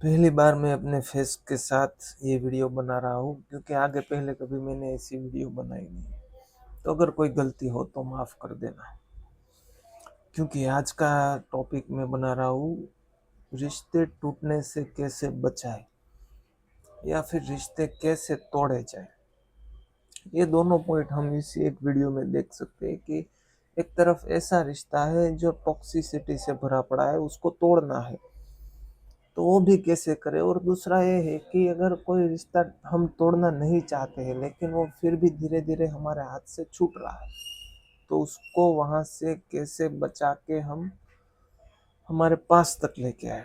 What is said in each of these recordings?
पहली बार मैं अपने फेस के साथ ये वीडियो बना रहा हूँ क्योंकि आगे पहले कभी मैंने ऐसी वीडियो बनाई नहीं। तो अगर कोई गलती हो तो माफ़ कर देना। क्योंकि आज का टॉपिक मैं बना रहा हूँ, रिश्ते टूटने से कैसे बचाए या फिर रिश्ते कैसे तोड़े जाए। ये दोनों पॉइंट हम इसी एक वीडियो में देख सकते हैं कि एक तरफ ऐसा रिश्ता है जो टॉक्सिसिटी से भरा पड़ा है, उसको तोड़ना है तो वो भी कैसे करें। और दूसरा ये है कि अगर कोई रिश्ता हम तोड़ना नहीं चाहते हैं लेकिन वो फिर भी धीरे धीरे हमारे हाथ से छूट रहा है, तो उसको वहां से कैसे बचा के हम हमारे पास तक लेके आए।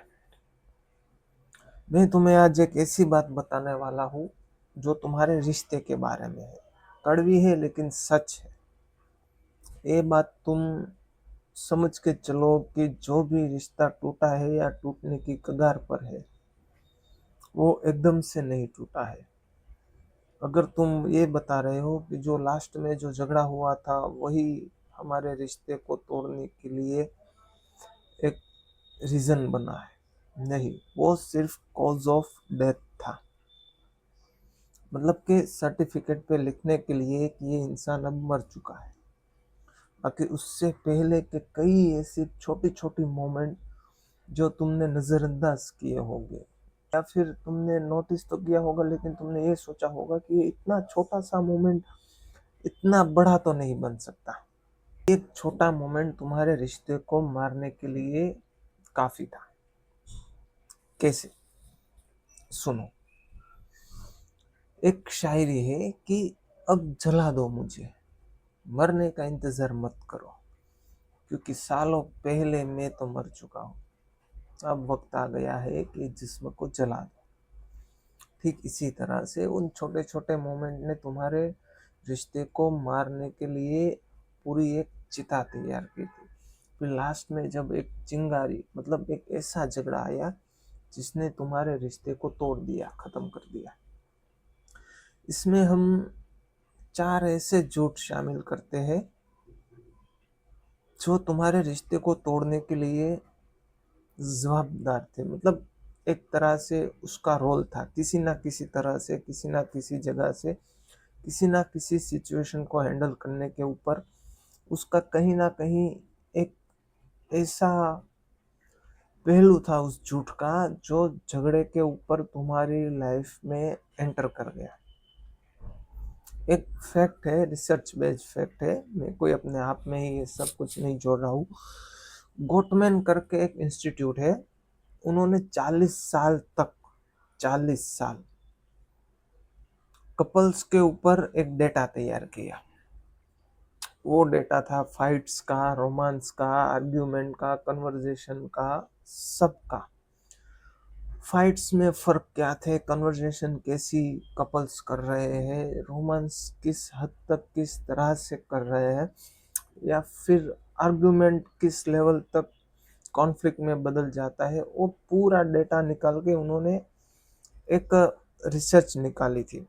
मैं तुम्हें आज एक ऐसी बात बताने वाला हूँ जो तुम्हारे रिश्ते के बारे में है। कड़वी है लेकिन सच है। ये बात तुम समझ के चलो कि जो भी रिश्ता टूटा है या टूटने की कगार पर है, वो एकदम से नहीं टूटा है। अगर तुम ये बता रहे हो कि जो लास्ट में जो झगड़ा हुआ था वही हमारे रिश्ते को तोड़ने के लिए एक रीजन बना है, नहीं, वो सिर्फ कॉज ऑफ डेथ था। मतलब कि सर्टिफिकेट पे लिखने के लिए कि ये इंसान अब मर चुका है। बाकी उससे पहले के कई ऐसी छोटी छोटी मोमेंट जो तुमने नजरअंदाज किए होंगे या फिर तुमने नोटिस तो किया होगा, लेकिन तुमने ये सोचा होगा कि ये इतना छोटा सा मोमेंट इतना बड़ा तो नहीं बन सकता। एक छोटा मोमेंट तुम्हारे रिश्ते को मारने के लिए काफी था। कैसे? सुनो। एक शायरी है कि अब जला दो मुझे, मरने का इंतजार मत करो, क्योंकि सालों पहले मैं तो मर चुका हूँ। अब वक्त आ गया है कि जिस्म को जला दो। ठीक इसी तरह से उन छोटे छोटे मोमेंट ने तुम्हारे रिश्ते को मारने के लिए पूरी एक चिता तैयार की थी। फिर लास्ट में जब एक चिंगारी, मतलब एक ऐसा झगड़ा आया जिसने तुम्हारे रिश्ते को तोड़ दिया, खत्म कर दिया। इसमें हम 4 ऐसे झूठ शामिल करते हैं जो तुम्हारे रिश्ते को तोड़ने के लिए जवाबदार थे। मतलब एक तरह से उसका रोल था, किसी ना किसी तरह से, किसी ना किसी जगह से, किसी ना किसी सिचुएशन को हैंडल करने के ऊपर उसका कहीं ना कहीं एक ऐसा पहलू था उस झूठ का जो झगड़े के ऊपर तुम्हारी लाइफ में एंटर कर गया। एक फैक्ट है, रिसर्च बेस्ड फैक्ट है, मैं कोई अपने आप में ही ये सब कुछ नहीं जोड़ रहा हूँ। गोटमैन करके एक इंस्टीट्यूट है, उन्होंने 40 साल तक, 40 साल कपल्स के ऊपर एक डेटा तैयार किया। वो डेटा था फाइट्स का, रोमांस का, आर्ग्यूमेंट का, कन्वर्जेशन का, सबका। फाइट्स में फर्क क्या थे, कन्वर्जेशन कैसी कपल्स कर रहे हैं, रोमांस किस हद तक किस तरह से कर रहे हैं, या फिर आर्गुमेंट किस लेवल तक कॉन्फ्लिक्ट में बदल जाता है, वो पूरा डेटा निकाल के उन्होंने एक रिसर्च निकाली थी।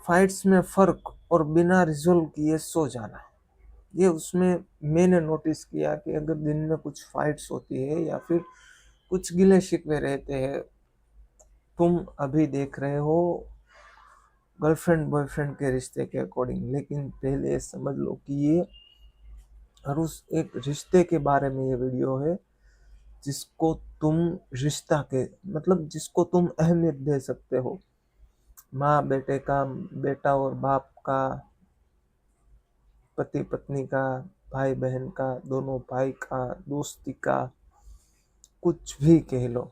फाइट्स में फर्क और बिना रिजोल्व किए सो जाना, ये उसमें मैंने नोटिस किया कि अगर दिन में कुछ फाइट्स होती है या फिर कुछ गिले शिकवे रहते हैं, तुम अभी देख रहे हो गर्लफ्रेंड बॉयफ्रेंड के रिश्ते के अकॉर्डिंग, लेकिन पहले समझ लो कि ये और उस एक रिश्ते के बारे में ये वीडियो है जिसको तुम रिश्ता के, मतलब जिसको तुम अहमियत दे सकते हो। माँ बेटे का, बेटा और बाप का, पति पत्नी का, भाई बहन का, दोनों भाई का, दोस्ती का, कुछ भी कह लो।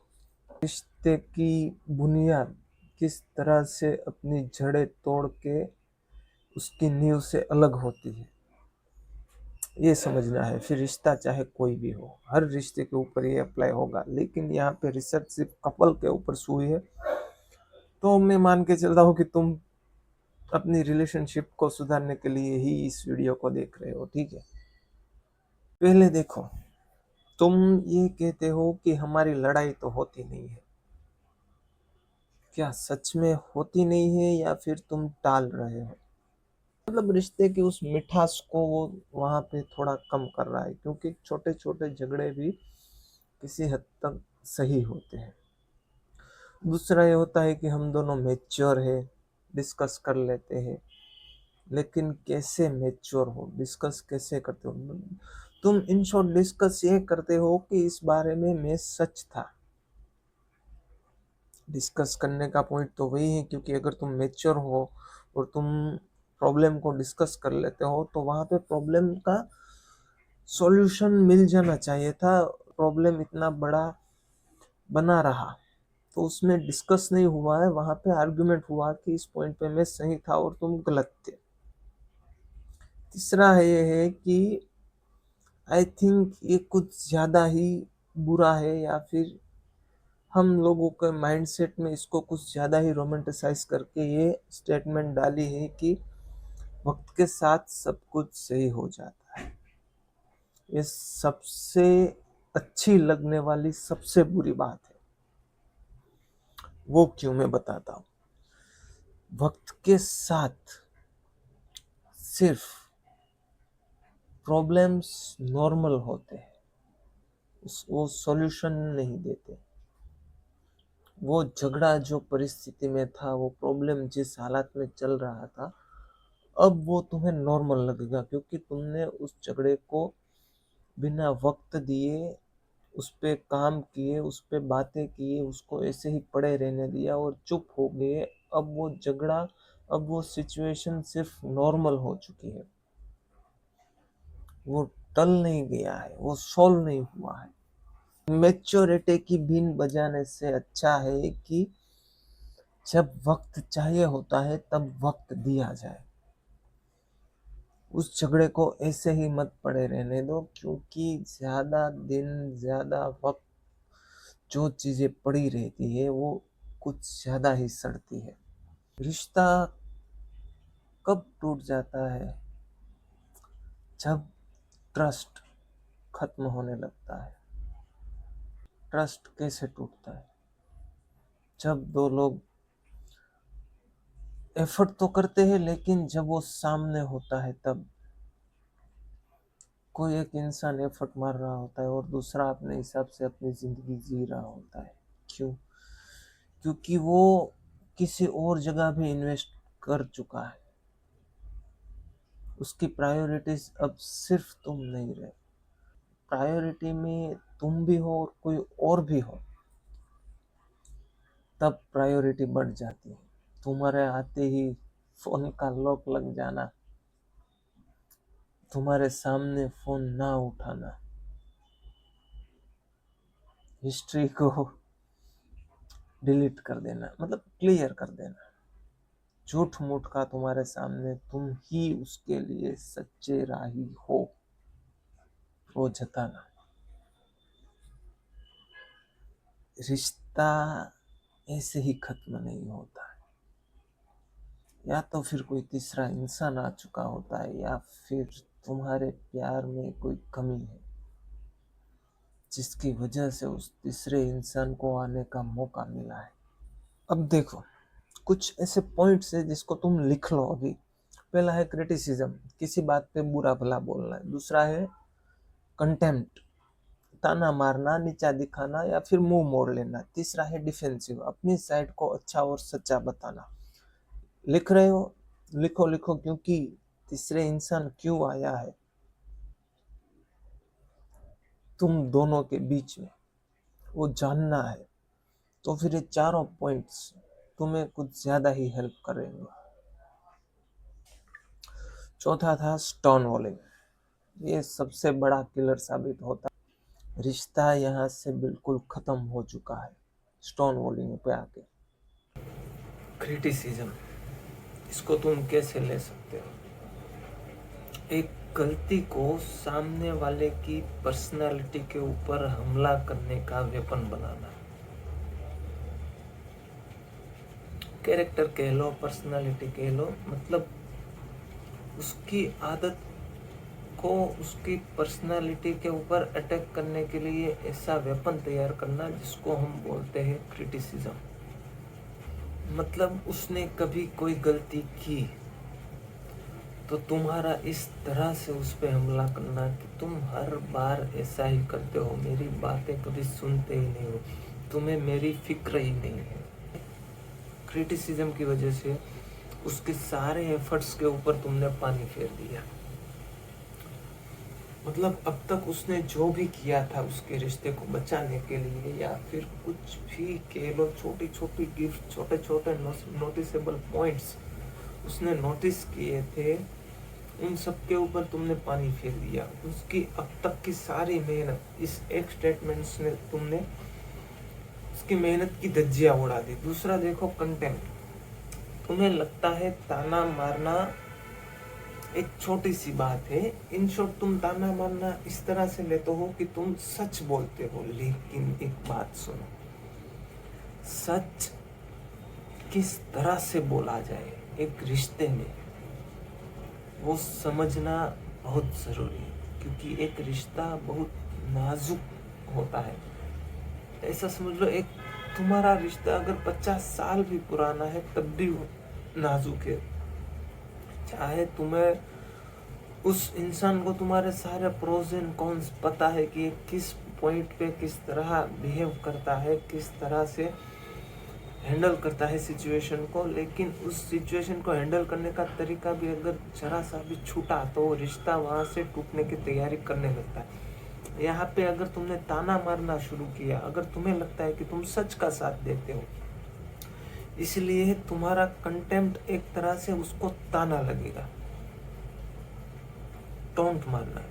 रिश्ते की बुनियाद किस तरह से अपनी जड़ें तोड़ के उसकी नींव से अलग होती है, ये समझना है। फिर रिश्ता चाहे कोई भी हो, हर रिश्ते के ऊपर ये अप्लाई होगा, लेकिन यहाँ पे रिसर्च सिर्फ कपल के ऊपर हुई है। तो मैं मान के चलता हूँ कि तुम अपनी रिलेशनशिप को सुधारने के लिए ही इस वीडियो को देख रहे हो, ठीक है। पहले देखो, तुम ये कहते हो कि हमारी लड़ाई तो होती नहीं है। क्या सच में होती नहीं है या फिर तुम टाल रहे हो? मतलब रिश्ते की उस मिठास को वो वहां पे थोड़ा कम कर रहा है, क्योंकि छोटे छोटे झगड़े भी किसी हद तक सही होते हैं। दूसरा ये होता है कि हम दोनों मैच्योर है, डिस्कस कर लेते हैं। लेकिन कैसे मैच्योर हो, डिस्कस कैसे करते हो? तुम इन शॉर्ट डिस्कस ये करते हो कि इस बारे में मैं सच था। डिस्कस करने का पॉइंट तो वही है, क्योंकि अगर तुम मैच्योर हो और तुम प्रॉब्लम को डिस्कस कर लेते हो तो वहां पे प्रॉब्लम का सॉल्यूशन मिल जाना चाहिए था। प्रॉब्लम इतना बड़ा बना रहा तो उसमें डिस्कस नहीं हुआ है, वहां पे आर्गुमेंट हुआ कि इस पॉइंट पे मैं सही था और तुम गलत थे। तीसरा है ये है कि आई थिंक ये कुछ ज्यादा ही बुरा है, या फिर हम लोगों के माइंडसेट में इसको कुछ ज्यादा ही रोमांटिसाइज करके ये स्टेटमेंट डाली है कि वक्त के साथ सब कुछ सही हो जाता है। ये सबसे अच्छी लगने वाली सबसे बुरी बात है। वो क्यों, मैं बताता हूँ। वक्त के साथ सिर्फ प्रॉब्लम्स नॉर्मल होते हैं, वो सॉल्यूशन नहीं देते। वो झगड़ा जो परिस्थिति में था, वो प्रॉब्लम जिस हालत में चल रहा था, अब वो तुम्हें नॉर्मल लगेगा क्योंकि तुमने उस झगड़े को बिना वक्त दिए उस पे काम किए, उस पे बातें किए, उसको ऐसे ही पड़े रहने दिया और चुप हो गए। अब वो झगड़ा, अब वो सिचुएशन सिर्फ नॉर्मल हो चुकी है, वो टल नहीं गया है, वो सॉल्व नहीं हुआ है। मैच्योरिटी की बीन बजाने से अच्छा है कि जब वक्त चाहिए होता है तब वक्त दिया जाए। उस झगड़े को ऐसे ही मत पड़े रहने दो, क्योंकि ज्यादा दिन, ज्यादा वक्त जो चीजें पड़ी रहती है वो कुछ ज्यादा ही सड़ती है। रिश्ता कब टूट जाता है? जब ट्रस्ट खत्म होने लगता है। ट्रस्ट कैसे टूटता है? जब दो लोग एफर्ट तो करते हैं, लेकिन जब वो सामने होता है तब कोई एक इंसान एफर्ट मार रहा होता है और दूसरा अपने हिसाब से अपनी जिंदगी जी रहा होता है। क्यों? क्योंकि वो किसी और जगह भी इन्वेस्ट कर चुका है। उसकी प्रायोरिटीज अब सिर्फ तुम नहीं रहे, प्रायोरिटी में तुम भी हो और कोई और भी हो, तब प्रायोरिटी बढ़ जाती है। तुम्हारे आते ही फोन का लॉक लग जाना, तुम्हारे सामने फोन ना उठाना, हिस्ट्री को डिलीट कर देना, मतलब क्लियर कर देना, झूठ मूठ का तुम्हारे सामने तुम ही उसके लिए सच्चे राही हो, वो जताना। रिश्ता ऐसे ही खत्म नहीं होता है, या तो फिर कोई तीसरा इंसान आ चुका होता है, या फिर तुम्हारे प्यार में कोई कमी है जिसकी वजह से उस तीसरे इंसान को आने का मौका मिला है। अब देखो, कुछ ऐसे पॉइंट्स है जिसको तुम लिख लो अभी। पहला है क्रिटिसिज्म, किसी बात पे बुरा भला बोलना है। दूसरा है कंटेम्प्ट, ताना मारना, नीचा दिखाना या फिर मुंह मोड़ लेना। तीसरा है डिफेंसिव, अपनी साइड को अच्छा और सच्चा बताना। लिख रहे हो? लिखो लिखो, क्योंकि तीसरे इंसान क्यों आया है तुम दोनों के बीच में, वो जानना है। तो फिर ये चारों पॉइंट्स तुम्हें कुछ ज्यादा ही हेल्प करेंगे। चौथा था स्टोन वॉलिंग, ये सबसे बड़ा किलर साबित होता है। रिश्ता यहाँ से बिल्कुल खत्म हो चुका है स्टोन वॉलिंग पे आके। क्रिटिसिज्म, इसको तुम कैसे ले सकते हो? एक गलती को सामने वाले की पर्सनालिटी के ऊपर हमला करने का वेपन बनाना। कैरेक्टर कह लो, पर्सनालिटी कह लो, मतलब उसकी आदत को उसकी पर्सनालिटी के ऊपर अटैक करने के लिए ऐसा वेपन तैयार करना जिसको हम बोलते हैं क्रिटिसिज्म। मतलब उसने कभी कोई गलती की तो तुम्हारा इस तरह से उस पे हमला करना कि तुम हर बार ऐसा ही करते हो, मेरी बातें कभी सुनते ही नहीं हो, तुम्हें मेरी फिक्र ही नहीं है। क्रिटिसिज्म की वजह से उसके सारे एफर्ट्स के ऊपर तुमने पानी फेर दिया। मतलब अब तक उसने जो भी किया था उसके रिश्ते को बचाने के लिए, या फिर कुछ भी कह लो, छोटी छोटी गिफ्ट, छोटे छोटे नोटिसेबल पॉइंट्स उसने नोटिस किए थे, उन सब के ऊपर तुमने पानी फेर दिया। उसकी अब तक की सारी मेहनत इस एक स्टेटमेंट ने तुमने उसकी मेहनत की धज्जियां उड़ा दी। दूसरा देखो, कंटेम्प्ट। तुम्हें लगता है ताना मारना एक छोटी सी बात है। इन शॉर्ट, तुम ताना मारना इस तरह से लेते हो कि तुम सच बोलते हो, लेकिन एक बात सुनो, सच किस तरह से बोला जाए एक रिश्ते में, वो समझना बहुत जरूरी है, क्योंकि एक रिश्ता बहुत नाजुक होता है। ऐसा समझ लो, एक तुम्हारा रिश्ता अगर 50 साल भी पुराना है तब भी वो नाजुक है। चाहे तुम्हें उस इंसान को तुम्हारे सारे प्रोज एंड कॉन्स पता है कि किस पॉइंट पे किस तरह बिहेव करता है, किस तरह से हैंडल करता है सिचुएशन को, लेकिन उस सिचुएशन को हैंडल करने का तरीका भी अगर जरा सा भी छूटा तो वो रिश्ता वहां से टूटने की तैयारी करने लगता है। यहाँ पे अगर तुमने ताना मारना शुरू किया, अगर तुम्हें लगता है कि तुम सच का साथ देते हो, इसलिए तुम्हारा कंटेम्प्ट एक तरह से उसको ताना लगेगा। टोंट मारना,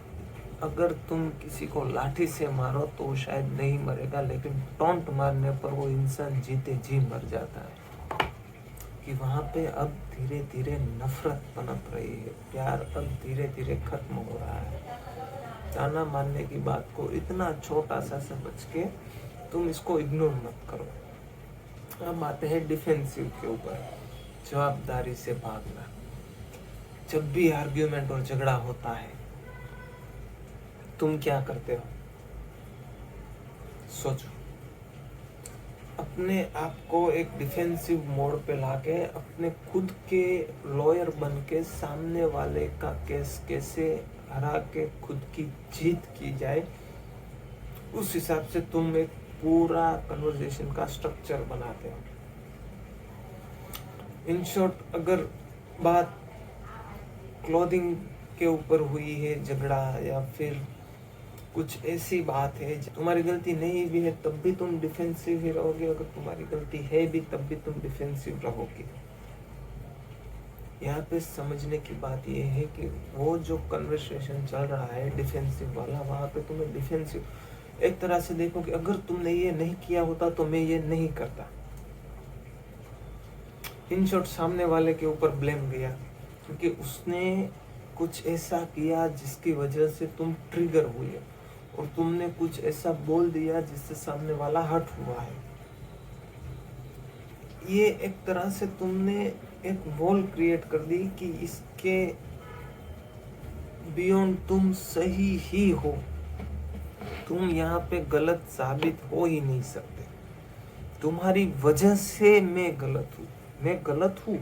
अगर तुम किसी को लाठी से मारो तो वो शायद नहीं मरेगा, लेकिन टोंट मारने पर वो इंसान जीते जी मर जाता है। कि वहां पे अब धीरे धीरे नफरत पनप रही है, प्यार अब धीरे धीरे खत्म हो रहा है। ताना मारने की बात को इतना छोटा सा समझ के तुम इसको इग्नोर मत करो। अब आते हैं डिफेंसिव के ऊपर, जवाबदारी से भागना। जब भी आर्ग्यूमेंट और झगड़ा होता है, तुम क्या करते हो? सोचो। अपने आप को एक डिफेंसिव मोड पे लाके अपने खुद के लॉयर बन के सामने वाले का केस कैसे हरा के खुद की जीत की जाए, उस हिसाब से तुम एक पूरा कन्वर्सेशन का स्ट्रक्चर बनाते हो। इन शॉर्ट, अगर बात क्लोथिंग के ऊपर हुई है झगड़ा, या फिर कुछ ऐसी बात है तुम्हारी गलती नहीं भी है तब भी तुम डिफेंसिव ही रहोगे, अगर तुम्हारी गलती है भी तब भी तुम डिफेंसिव रहोगे। यहाँ पे समझने की बात यह है कि वो जो कन्वर्सेशन चल रहा है डिफेंसिव वाला, वहां पे तुम्हें डिफेंसिव एक तरह से देखो कि अगर तुमने ये नहीं किया होता तो मैं ये नहीं करता। इन शॉर्ट, सामने वाले के ऊपर ब्लेम गया क्योंकि उसने कुछ ऐसा किया जिसकी वजह से तुम ट्रिगर हुए, और तुमने कुछ ऐसा बोल दिया जिससे सामने वाला हर्ट हुआ है। ये एक तरह से तुमने एक वॉल क्रिएट कर दी कि इसके बियॉन्ड तुम सही ही हो, तुम यहाँ पे गलत साबित हो ही नहीं सकते। तुम्हारी वजह से मैं गलत हूँ,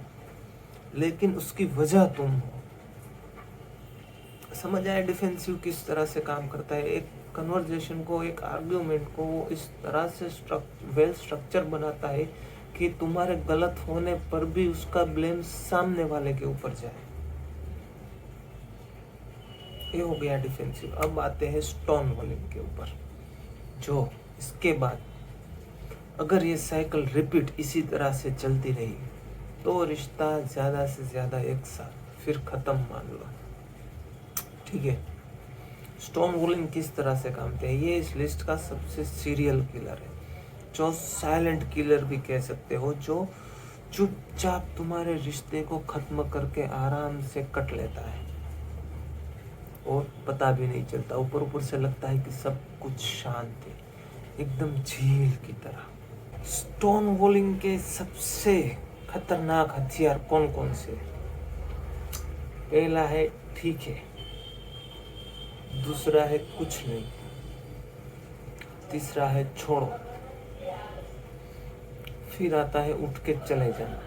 लेकिन उसकी वजह तुम हो। समझ आया डिफेंसिव किस तरह से काम करता है? एक कन्वर्सेशन को, एक आर्ग्यूमेंट को इस तरह से वेल स्ट्रक्चर बनाता है कि तुम्हारे गलत होने पर भी उसका ब्लेम सामने वाले के ऊपर जाए। ये हो गया डिफेंसिव। अब आते हैं स्टोन वॉलिंग के ऊपर, जो इसके बाद अगर ये साइकिल रिपीट इसी तरह से चलती रही तो रिश्ता ज्यादा से ज्यादा 1 साल फिर खत्म मान लो। ठीक है। स्टोन वॉलिंग किस तरह से काम करते हैं? ये इस लिस्ट का सबसे सीरियल किलर है, जो साइलेंट किलर भी कह सकते हो, जो चुपचाप तुम्हारे रिश्ते को खत्म करके आराम से कट लेता है और पता भी नहीं चलता। ऊपर ऊपर से लगता है कि सब कुछ शांत है, एकदम झील की तरह। स्टोन वॉलिंग के सबसे खतरनाक हथियार कौन कौन से? पहला है ठीक है, दूसरा है कुछ नहीं, तीसरा है छोड़ो, फिर आता है उठ के चले जाना,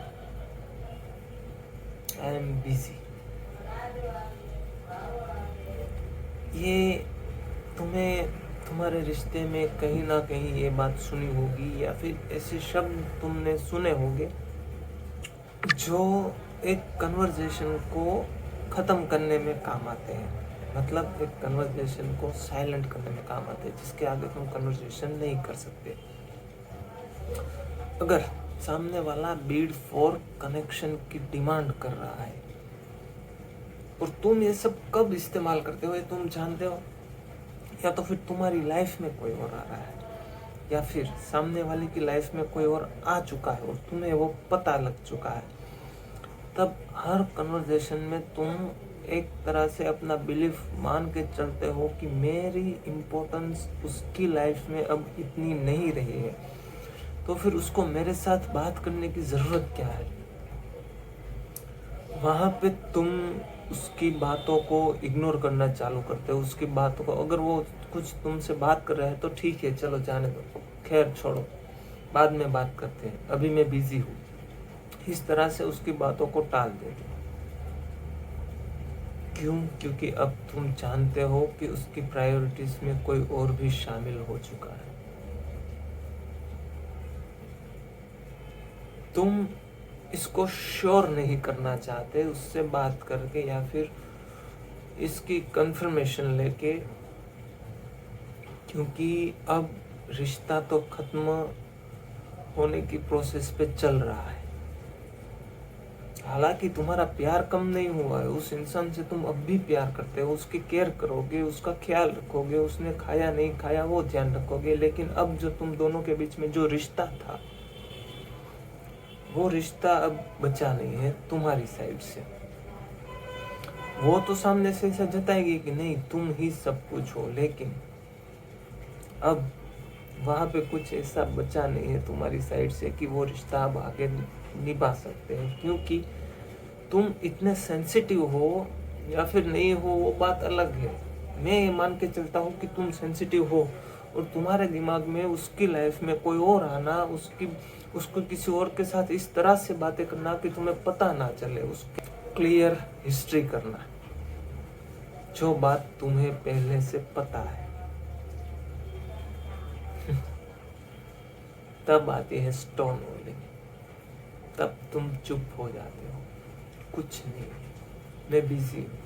आई एम बिजी। ये तुम्हें तुम्हारे रिश्ते में कहीं ना कहीं ये बात सुनी होगी, या फिर ऐसे शब्द तुमने सुने होंगे जो एक कन्वर्जेशन को ख़त्म करने में काम आते हैं। मतलब एक कन्वर्जेशन को साइलेंट करने में काम आते हैं, जिसके आगे तुम कन्वर्जेशन नहीं कर सकते। अगर सामने वाला बीड फॉर कनेक्शन की डिमांड कर रहा है और तुम ये सब कब इस्तेमाल करते हो ये तुम जानते हो, या तो फिर तुम्हारी लाइफ में कोई और आ रहा है, या फिर सामने वाले की लाइफ में कोई और आ चुका है और तुम्हें वो पता लग चुका है, तब हर कन्वर्सेशन में तुम एक तरह से अपना बिलीफ मान के चलते हो कि मेरी इम्पोर्टेंस उसकी लाइफ में अब इतनी नहीं रही है, तो फिर उसको मेरे साथ बात करने की ज़रूरत क्या है। वहाँ पे तुम उसकी बातों को इग्नोर करना चालू करते हो, उसकी बातों को। अगर वो कुछ तुमसे बात कर रहा है तो ठीक है, चलो जाने दो, खैर छोड़ो, बाद में बात करते हैं, अभी मैं बिजी हूँ, इस तरह से उसकी बातों को टाल देते। क्यों? क्योंकि अब तुम जानते हो कि उसकी प्रायोरिटीज में कोई और भी शामिल हो चुका है। तुम इसको श्योर नहीं करना चाहते उससे बात करके, या फिर इसकी कंफर्मेशन लेके, क्योंकि अब रिश्ता तो खत्म होने की प्रोसेस पे चल रहा है। हालांकि तुम्हारा प्यार कम नहीं हुआ है, उस इंसान से तुम अब भी प्यार करते हो, उसकी केयर करोगे, उसका ख्याल रखोगे, उसने खाया नहीं खाया वो ध्यान रखोगे, लेकिन अब जो तुम दोनों के बीच में जो रिश्ता था, वो रिश्ता अब बचा नहीं है तुम्हारी साइड से। वो तो सामने से ऐसा जताएगी कि नहीं तुम ही सब कुछ हो, लेकिन अब वहां पे कुछ ऐसा बचा नहीं है तुम्हारी साइड से कि वो रिश्ता अब आगे निभा सकते हैं। क्योंकि तुम इतने सेंसिटिव हो या फिर नहीं हो वो बात अलग है, मैं ये मान के चलता हूँ कि तुम सेंसिटिव हो, और तुम्हारे दिमाग में उसकी लाइफ में कोई और आना, उसको किसी और के साथ इस तरह से बातें करना कि तुम्हें पता ना चले, उसकी क्लियर हिस्ट्री करना, जो बात तुम्हें पहले से पता है। तब आती है स्टोन वॉलिंग, तब तुम चुप हो जाते हो, कुछ नहीं, मैं बिजी हूँ,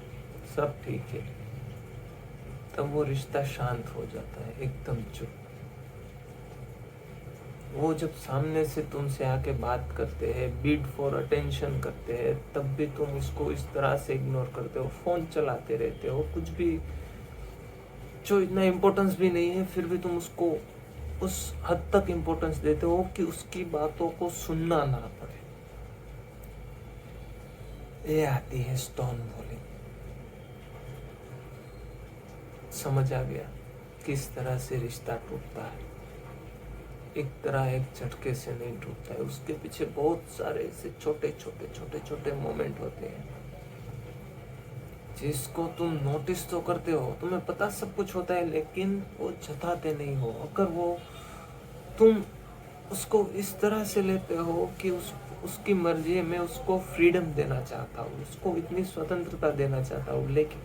सब ठीक है। तब वो रिश्ता शांत हो जाता है, एकदम चुप। वो जब सामने से तुमसे आके बात करते हैं, बीट फॉर अटेंशन करते हैं, तब भी तुम उसको इस तरह से इग्नोर करते हो, फोन चलाते रहते हो, कुछ भी जो इतना इम्पोर्टेंस भी नहीं है फिर भी तुम उसको उस हद तक इम्पोर्टेंस देते हो कि उसकी बातों को सुनना ना पड़े। ये आती है स्टोन वॉलिंग। समझ आ गया किस तरह से रिश्ता टूटता है। एक तरह एक झटके से नहीं टूटता है, उसके पीछे बहुत सारे ऐसे छोटे छोटे मोमेंट होते हैं जिसको तुम नोटिस तो करते हो, तुम्हें पता सब कुछ होता है, लेकिन वो जताते नहीं हो। अगर वो तुम उसको इस तरह से लेते हो कि उसकी मर्जी है, मैं उसको फ्रीडम देना चाहता हूँ, उसको इतनी स्वतंत्रता देना चाहता हूँ, लेकिन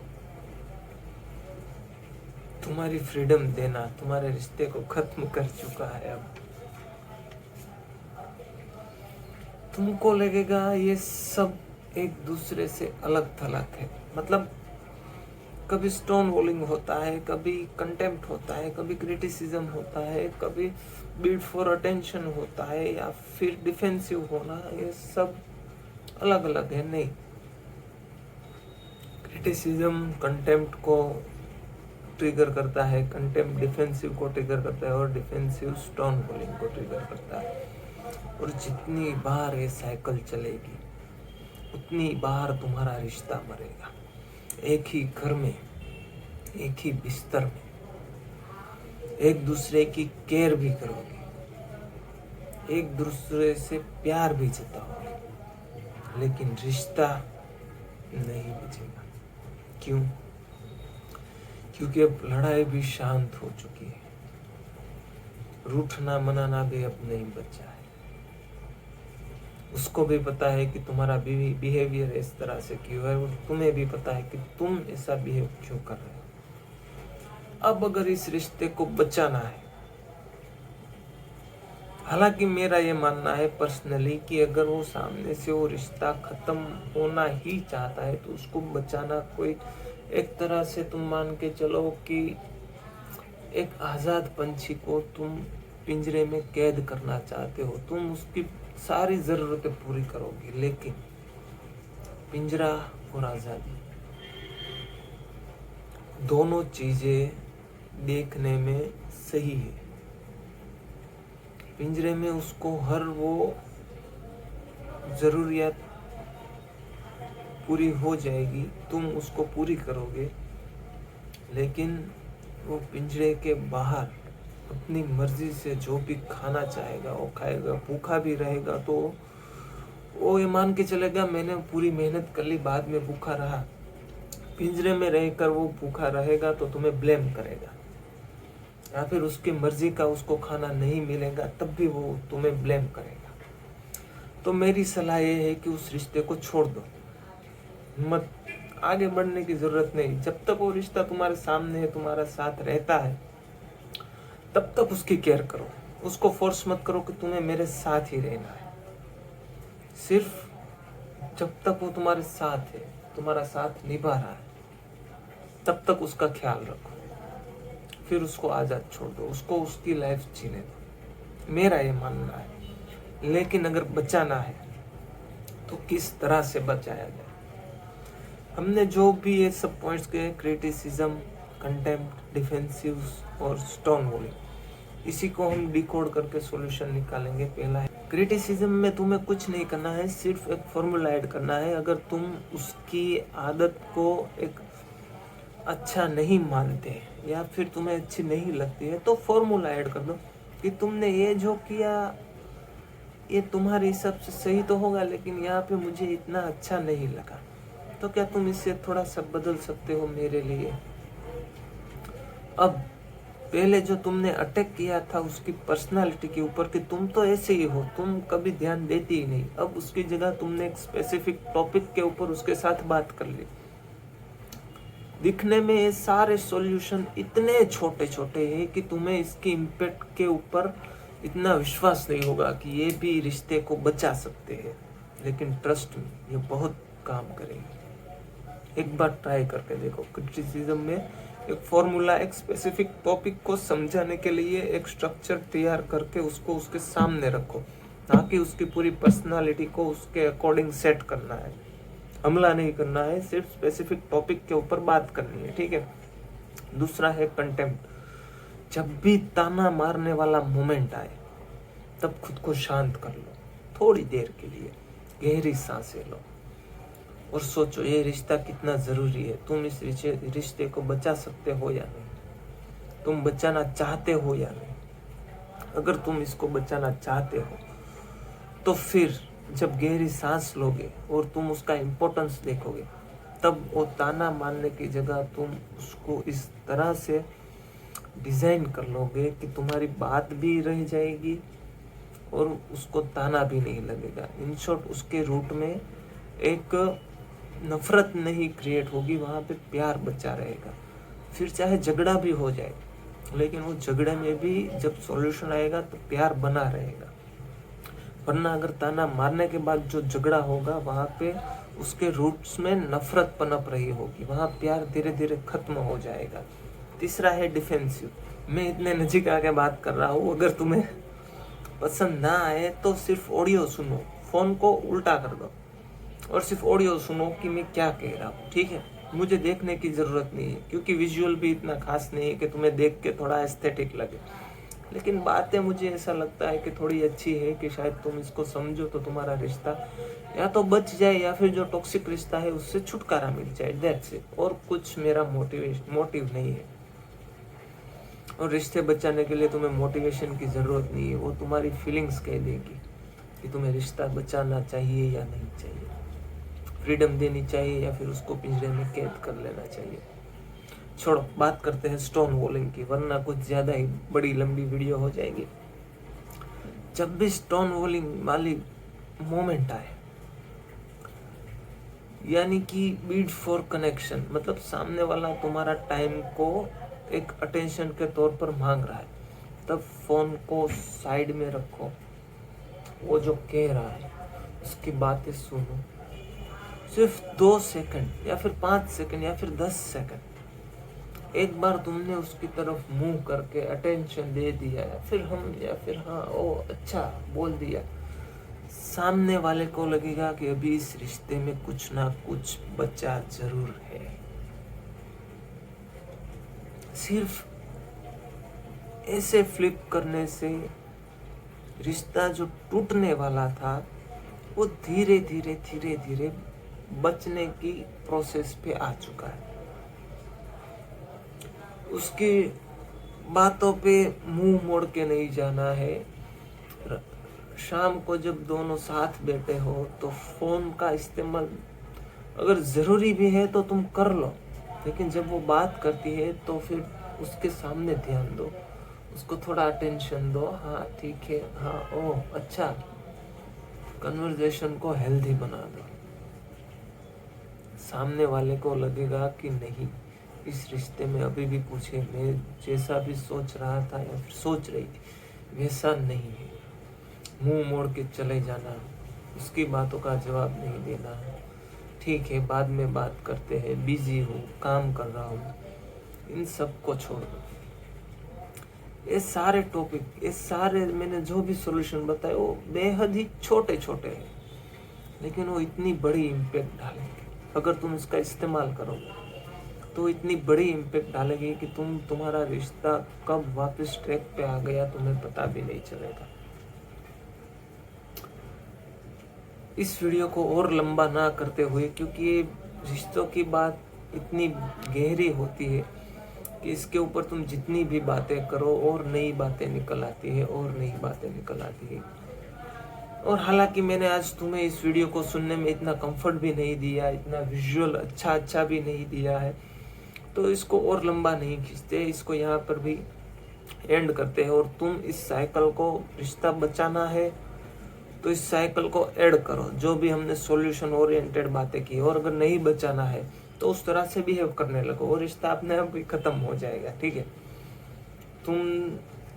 तुम्हारी फ्रीडम देना तुम्हारे रिश्ते को खत्म कर चुका है। अब तुमको लगेगा ये सब एक दूसरे से अलग थलग है। मतलब कभी स्टोन वॉलिंग होता है, कभी कंटेम्प्ट होता है, कभी क्रिटिसिज्म होता है, कभी बीट फॉर अटेंशन होता है, या फिर डिफेंसिव होना, ये सब अलग अलग है। नहीं, क्रिटिसिज्म कंटेम्प्ट को ट्रिगर करता है, कंटेम्प्ट डिफेंसिव को ट्रिगर करता है, और डिफेंसिव स्टोन वॉलिंग को ट्रिगर करता है। और जितनी बार ये साइकिल चलेगी उतनी बार तुम्हारा रिश्ता मरेगा। एक ही घर में, एक ही बिस्तर में, एक दूसरे की केयर भी करोगे, एक दूसरे से प्यार भी जताओगे, लेकिन रिश्ता नहीं बचेगा। क्यों? क्योंकि अब लड़ाई भी शांत हो चुकी है, रूठना मनाना भी अब नहीं बचा है। उसको भी पता है कि तुम्हारा बिहेवियर इस तरह से क्यों है, और तुम्हें भी पता है कि तुम ऐसा बिहेव क्यों कर रहे हो। अब अगर इस रिश्ते को बचाना है, हालांकि मेरा ये मानना है पर्सनली कि अगर वो सामने से वो रिश्ता खत्म होना ही चाहता है तो उसको बचाना कोई एक तरह से तुम मान के चलो कि एक आजाद पंछी को तुम पिंजरे में कैद करना चाहते हो, तुम उसकी सारी जरूरतें पूरी करोगे, लेकिन पिंजरा और आजादी दोनों चीजें देखने में सही है। पिंजरे में उसको हर वो जरूरियात पूरी हो जाएगी, तुम उसको पूरी करोगे, लेकिन वो पिंजरे के बाहर अपनी मर्जी से जो भी खाना चाहेगा वो खाएगा, भूखा भी रहेगा तो वो ये मान के चलेगा मैंने पूरी मेहनत कर ली, बाद में भूखा रहा। पिंजरे में रहकर वो भूखा रहेगा तो तुम्हें ब्लेम करेगा, या फिर उसकी मर्जी का उसको खाना नहीं मिलेगा तब भी वो तुम्हें ब्लेम करेगा। तो मेरी सलाह ये है कि उस रिश्ते को छोड़ दो, मत आगे बढ़ने की जरूरत नहीं। जब तक वो रिश्ता तुम्हारे सामने है, तुम्हारा साथ रहता है, तब तक उसकी केयर करो। उसको फोर्स मत करो कि तुम्हें मेरे साथ ही रहना है। सिर्फ जब तक वो तुम्हारे साथ है, तुम्हारा साथ निभा रहा है, तब तक उसका ख्याल रखो, फिर उसको आजाद छोड़ दो, उसको उसकी लाइफ जीने दो, मेरा ये मानना है। लेकिन अगर बचाना है तो किस तरह से बचाया जाए। हमने जो भी ये सब पॉइंट्स कहे, क्रिटिसिज्म, कंटेम्प्ट, डिफेंसिव और स्टोन वॉलिंग, इसी को हम डिकोड करके सॉल्यूशन निकालेंगे। पहला है क्रिटिसिज्म में तुम्हें कुछ नहीं करना है, सिर्फ एक फॉर्मूला ऐड करना है। अगर तुम उसकी आदत को एक अच्छा नहीं मानते या फिर तुम्हें अच्छी नहीं लगती है तो फॉर्मूला ऐड कर दो कि तुमने ये जो किया ये तुम्हारे हिसाब से सही तो होगा, लेकिन यहाँ पे मुझे इतना अच्छा नहीं लगा, तो क्या तुम इससे थोड़ा सा बदल सकते हो मेरे लिए। अब पहले जो तुमने अटैक किया था उसकी पर्सनालिटी के ऊपर कि तुम तो ऐसे ही हो, तुम कभी ध्यान देती ही नहीं, अब उसकी जगह तुमने एक स्पेसिफिक टॉपिक के ऊपर उसके साथ बात कर ली। दिखने में ये सारे सॉल्यूशन इतने छोटे छोटे हैं कि तुम्हें इसकी इम्पैक्ट के ऊपर इतना विश्वास नहीं होगा कि ये भी रिश्ते को बचा सकते हैं, लेकिन ट्रस्ट में ये बहुत काम करेगी। एक बार ट्राई करके देखो। क्रिटिसिज्म में एक फॉर्मूला, एक स्पेसिफिक टॉपिक को समझाने के लिए एक स्ट्रक्चर तैयार करके उसको उसके सामने रखो, ना कि उसकी पूरी पर्सनालिटी को उसके अकॉर्डिंग सेट करना है। हमला नहीं करना है, सिर्फ स्पेसिफिक टॉपिक के ऊपर बात करनी है, ठीक है। दूसरा है कंटेम्प्ट। जब भी ताना मारने वाला मोमेंट आए तब खुद को शांत कर लो, थोड़ी देर के लिए गहरी सांसें लो और सोचो ये रिश्ता कितना जरूरी है। तुम इस रिश्ते को बचा सकते हो या नहीं, तुम बचाना चाहते हो या नहीं। अगर तुम इसको बचाना चाहते हो तो फिर जब गहरी सांस लोगे और तुम उसका इम्पोर्टेंस देखोगे, तब वो ताना मारने की जगह तुम उसको इस तरह से डिजाइन कर लोगे कि तुम्हारी बात भी रह जाएगी और उसको ताना भी नहीं लगेगा। इन शॉर्ट उसके रूट में एक नफरत नहीं क्रिएट होगी, वहां पे प्यार बचा रहेगा। फिर चाहे झगड़ा भी हो जाए, लेकिन वो झगड़े में भी जब सॉल्यूशन आएगा तो प्यार बना रहेगा। वरना अगर ताना मारने के बाद जो झगड़ा होगा वहां पे उसके रूट्स में नफरत पनप रही होगी, वहां प्यार धीरे धीरे खत्म हो जाएगा। तीसरा है डिफेंसिव। मैं इतने नजीक आके बात कर रहा हूँ, अगर तुम्हें पसंद ना आए तो सिर्फ ऑडियो सुनो, फोन को उल्टा कर दो और सिर्फ ऑडियो सुनो कि मैं क्या कह रहा हूँ, ठीक है। मुझे देखने की जरूरत नहीं है, क्योंकि विजुअल भी इतना खास नहीं है कि तुम्हें देख के थोड़ा एस्थेटिक लगे, लेकिन बातें मुझे ऐसा लगता है कि थोड़ी अच्छी है कि शायद तुम इसको समझो तो तुम्हारा रिश्ता या तो बच जाए या फिर जो टॉक्सिक रिश्ता है उससे छुटकारा मिल जाए, दैट्स इट। और कुछ मेरा मोटिव नहीं है। और रिश्ते बचाने के लिए तुम्हें मोटिवेशन की जरूरत नहीं है, वो तुम्हारी फीलिंग्स कह देगी कि तुम्हें रिश्ता बचाना चाहिए या नहीं चाहिए, फ्रीडम देनी चाहिए या फिर उसको पिंजरे में कैद कर लेना चाहिए। छोड़ो, बात करते हैं स्टोन वॉलिंग की, वरना कुछ ज्यादा ही बड़ी लंबी वीडियो हो जाएगी। जब भी स्टोन वॉलिंग वाली मोमेंट आए, यानी कि बीट फॉर कनेक्शन, मतलब सामने वाला तुम्हारा टाइम को एक अटेंशन के तौर पर मांग रहा है, तब फोन को साइड में रखो, वो जो कह रहा है उसकी बातें सुनो। सिर्फ 2 सेकंड या फिर 5 सेकंड या फिर 10 सेकंड एक बार तुमने उसकी तरफ मुंह करके अटेंशन दे दिया, या फिर हाँ ओ अच्छा बोल दिया, सामने वाले को लगेगा कि अभी इस रिश्ते में कुछ ना कुछ बचा जरूर है। सिर्फ ऐसे फ्लिप करने से रिश्ता जो टूटने वाला था वो धीरे धीरे धीरे धीरे बचने की प्रोसेस पे आ चुका है। उसकी बातों पे मुंह मोड़ के नहीं जाना है। शाम को जब दोनों साथ बैठे हो तो फोन का इस्तेमाल अगर जरूरी भी है तो तुम कर लो, लेकिन जब वो बात करती है तो फिर उसके सामने ध्यान दो, उसको थोड़ा अटेंशन दो। हाँ ठीक है, हाँ ओ अच्छा, कन्वर्सेशन को हेल्दी बना दो। सामने वाले को लगेगा कि नहीं, इस रिश्ते में अभी भी कुछ है, मैं जैसा भी सोच रहा था या फिर सोच रही थी वैसा नहीं है। मुंह मोड़ के चले जाना, उसकी बातों का जवाब नहीं देना, ठीक है बाद में बात करते हैं, बिजी हूँ, काम कर रहा हूँ, इन सब को छोड़ दो। ये सारे टॉपिक, ये सारे मैंने जो भी सॉल्यूशन बताए वो बेहद ही छोटे छोटे हैं, लेकिन वो इतनी बड़ी इम्पैक्ट डालेंगे। अगर तुम इसका इस्तेमाल करोगे तो इतनी बड़ी इम्पैक्ट डालेगी कि तुम्हारा रिश्ता कब वापस ट्रैक पे आ गया तुम्हें पता भी नहीं चलेगा। इस वीडियो को और लंबा ना करते हुए, क्योंकि ये रिश्तों की बात इतनी गहरी होती है कि इसके ऊपर तुम जितनी भी बातें करो और नई बातें निकल आती है और नई बातें निकल आती है। और हालांकि मैंने आज तुम्हें इस वीडियो को सुनने में इतना कंफर्ट भी नहीं दिया, इतना विजुअल अच्छा भी नहीं दिया है, तो इसको और लंबा नहीं खींचते, इसको यहाँ पर भी एंड करते हैं। और तुम इस साइकिल को, रिश्ता बचाना है तो इस साइकिल को ऐड करो, जो भी हमने सॉल्यूशन ओरिएंटेड बातें की। और अगर नहीं बचाना है तो उस तरह से बिहेव करने लगो और रिश्ता अपने आप ही खत्म हो जाएगा। ठीक है, तुम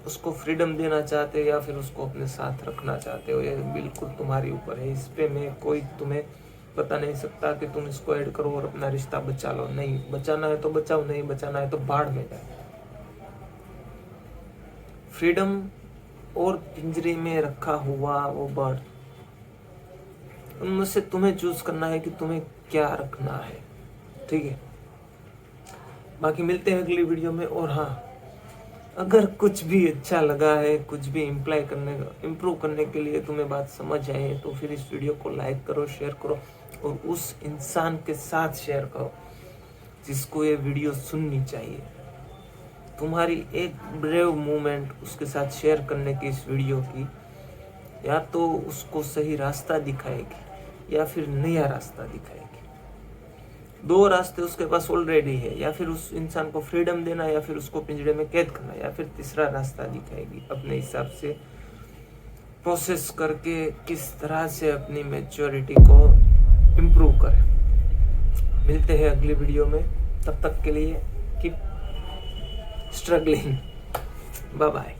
उसको फ्रीडम देना चाहते हो या फिर उसको अपने साथ रखना चाहते हो, ये बिल्कुल तुम्हारे ऊपर है। इस पे मैं कोई तुम्हें बता नहीं सकता कि तुम इसको ऐड करो और अपना रिश्ता बचा लो। नहीं बचाना है तो बचाओ, नहीं बचाना है तो बाढ़ में जाए। फ्रीडम और पिंजरे में रखा हुआ वो बर्ड, उनमें से तुम्हें चूज करना है कि तुम्हें क्या रखना है। ठीक है, बाकी मिलते हैं अगली वीडियो में। और हाँ, अगर कुछ भी अच्छा लगा है, कुछ भी इम्प्रूव करने के लिए तुम्हें बात समझ आए तो फिर इस वीडियो को लाइक करो, शेयर करो और उस इंसान के साथ शेयर करो जिसको ये वीडियो सुननी चाहिए। तुम्हारी एक ब्रेव मूवमेंट उसके साथ शेयर करने की इस वीडियो की, या तो उसको सही रास्ता दिखाएगी या फिर नया रास्ता दिखाएगी। 2 रास्ते उसके पास ऑलरेडी है, या फिर उस इंसान को फ्रीडम देना या फिर उसको पिंजरे में कैद करना, या फिर तीसरा रास्ता दिखाएगी अपने हिसाब से प्रोसेस करके किस तरह से अपनी मैच्योरिटी को इम्प्रूव करें। मिलते हैं अगली वीडियो में, तब तक के लिए कीप स्ट्रगलिंग। Bye bye.